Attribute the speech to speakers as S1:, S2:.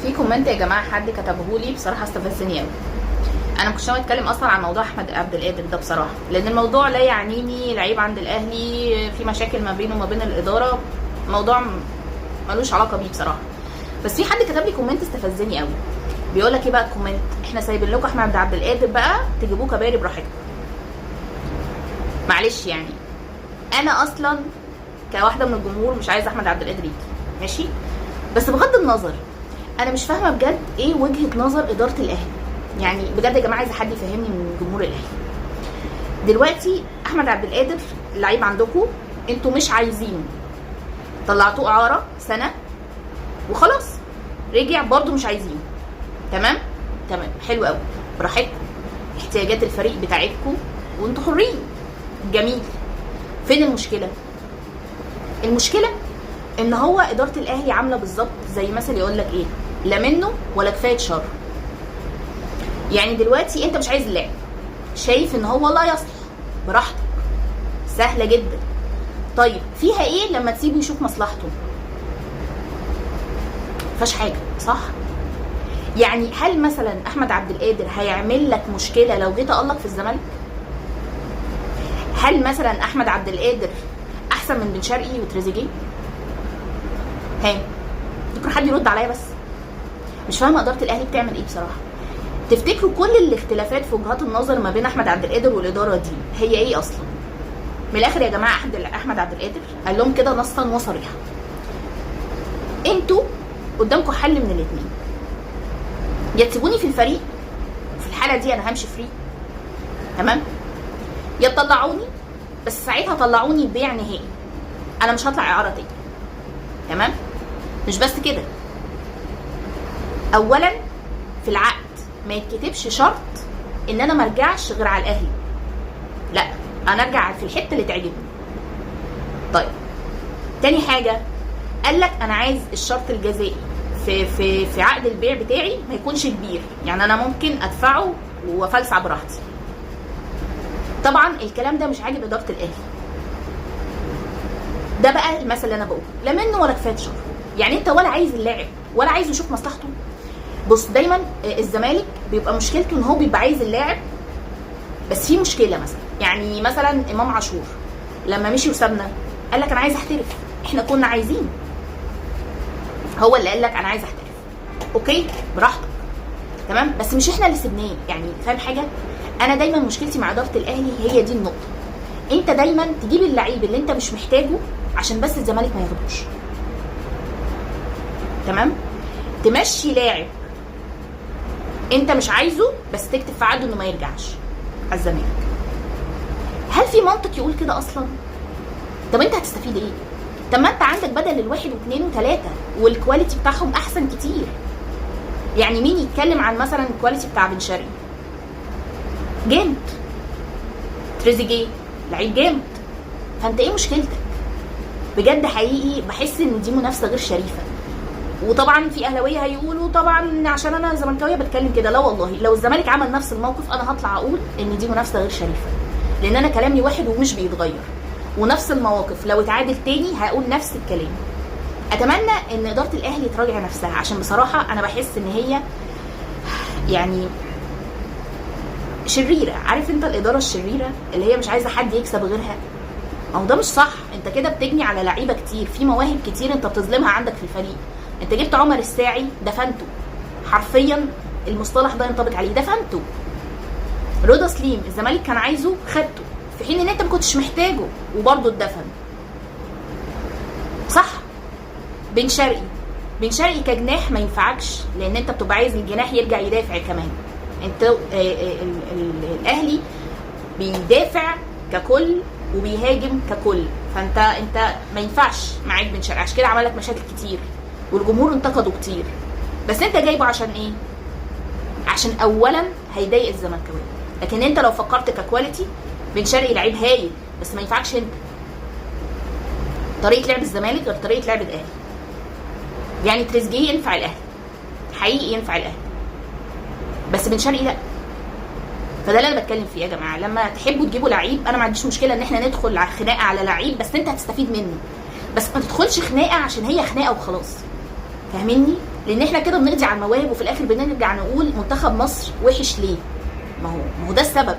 S1: في كومنت يا جماعه حد كتبه لي بصراحه استفزني قوي. انا ما كنتش ناوي اتكلم اصلا عن موضوع احمد عبد القادر ده بصراحه، لان الموضوع لا يعنيني. لعيب عند الاهلي، في مشاكل ما بينه وما بين الاداره، موضوع ملوش علاقه بيه بصراحه. بس في حد كتب لي كومنت استفزني قوي، بيقول لك ايه بقى الكومنت؟ احنا سايبين لكم احمد عبد القادر بقى تجيبوه كباري براحتكم. معلش يعني انا اصلا كواحده من الجمهور مش عايزه احمد عبد القادر يجي، ماشي؟ بس بغض النظر انا مش فاهمه بجد ايه وجهه نظر اداره الاهلي. يعني بجد يا جماعه عايزه حد يفهمني من جمهور الاهلي. دلوقتي احمد عبد القادر اللعيب عندكم، انتوا مش عايزينه، طلعتوه اعاره سنه وخلاص، رجع برضو مش عايزينه. تمام حلو قوي، براحتكم، احتياجات الفريق بتاعتكم وانتوا حرين، جميل. فين المشكله؟ المشكله ان هو اداره الاهلي عامله بالظبط زي مثل يقول لك ايه، لا منه ولا كفايه شر. يعني دلوقتي انت مش عايز اللاعب، شايف ان هو لا يصلح، براحتك، سهله جدا. طيب فيها ايه لما تسيبه يشوف مصلحته؟ مفيهاش حاجه، صح؟ يعني هل مثلا احمد عبد القادر هيعمل لك مشكله لو جيت اقلك في الزمالك؟ هل مثلا احمد عبد القادر احسن من بن شرقي وتريزيجيه؟ يمكن حد يرد عليا، بس مش فاهمه اداره الاهلي بتعمل ايه بصراحه. تفتكروا كل الاختلافات في وجهات النظر ما بين احمد عبد القادر والاداره دي هي ايه اصلا؟ من الاخر يا جماعه، احمد عبد القادر قال لهم كده نصا وصريحا، انتوا قدامكم حل من الاثنين، يا تسيبوني في الفريق، في الحاله دي انا همشي فري، تمام، يا تطلعوني، بس ساعتها طلعوني ببيع نهائي، انا مش هطلع اعاره تاني. تمام؟ مش بس كده، اولا في العقد ما يتكتبش شرط ان انا ما ارجعش غير على الاهلي، لا، انا ارجع في الحته اللي تعجبني. طيب تاني حاجه، قال لك انا عايز الشرط الجزائي في عقد البيع بتاعي ما يكونش كبير، يعني انا ممكن ادفعه وافلسع براحتي. طبعا الكلام ده مش عاجب اداره الاهلي. ده بقى المثل اللي انا بقوله، لا منه ولا كفايه شر. يعني انت ولا عايز اللاعب ولا عايزه يشوف مصلحته. بص، دايما الزمالك بيبقى مشكلته ان هو بيبقى عايز اللاعب، بس في مشكله يعني مثلا امام عاشور لما مشي وسابنا قال لك انا عايز احترف، احنا كنا عايزين، هو اللي قال لك انا عايز احترف، اوكي براحتك، تمام، بس مش احنا اللي سيبناه. يعني فاهم حاجه؟ انا دايما مشكلتي مع اداره الاهلي هي دي النقطه، انت دايما تجيب اللعيب اللي انت مش محتاجه عشان بس الزمالك ما ياخدوش، تمام، تمشي لاعب انت مش عايزه بس تكتب في عقده انه ما يرجعش على الزمالك. هل في منطق يقول كده اصلا؟ طب انت هتستفيد ايه؟ طب ما انت عندك بدل الواحد واثنين وثلاثه والكواليتي بتاعهم احسن كتير. يعني مين يتكلم عن مثلا الكواليتي بتاع بن شرقي؟ جامد. تريزيجيه لعيب جامد. فانت ايه مشكلتك؟ بجد حقيقي بحس ان دي منافسه غير شريفه. وطبعا في اهلاويه هيقولوا طبعا عشان انا زملكاويه بتكلم كده، لا والله، لو الزمالك عمل نفس الموقف انا هطلع اقول ان دي منافسه غير شريفه، لان انا كلامي واحد ومش بيتغير، ونفس المواقف لو اتعادل تاني هقول نفس الكلام. اتمنى ان اداره الاهلي تراجع نفسها، عشان بصراحه انا بحس ان هي يعني شريره. عارف انت الاداره الشريره اللي هي مش عايزه حد يكسب غيرها؟ ما هو ده مش صح. انت كده بتجني على لعيبه كتير، في مواهب كتير انت بتظلمها عندك في الفريق. انت جبت عمر الساعي دفنته، حرفيا المصطلح ده ينطبق عليه، دفنته. رضا سليم الزمالك كان عايزه، خدته، في حين ان انت ما كنتش محتاجه وبرضه اتدفن، صح؟ بن شرقي كجناح ما ينفعكش، لان انت بتبقى عايز الجناح يرجع يدافع كمان. انت الاهلي بيدافع ككل وبيهاجم ككل، فانت ما ينفعش معاك بن شرقي، عشان كده عمل لك مشاكل كتير والجمهور انتقده كتير. بس انت جايبه عشان ايه؟ عشان اولا هيضايق الزملكاويه، لكن انت لو فكرت ككواليتي بن شرقي لعيب هايل، بس ما ينفعكش انت. طريقه لعب الزمالك غير طريقه لعب الاهلي. يعني تريزيجيه ينفع الاهلي، حقيقي ينفع الاهلي، بس بن شرقي لا. فده اللي انا بتكلم فيه يا جماعه. لما تحبوا تجيبوا لعيب انا ما عنديش مشكله ان احنا ندخل على خناقه على لعيب، بس انت هتستفيد منه، بس ما تدخلش خناقه عشان هي خناقه وخلاص. فاهميني؟ لان احنا كده بنقضي على المواهب، وفي الاخر بنرجع نقول منتخب مصر وحش ليه. ما هو ده السبب.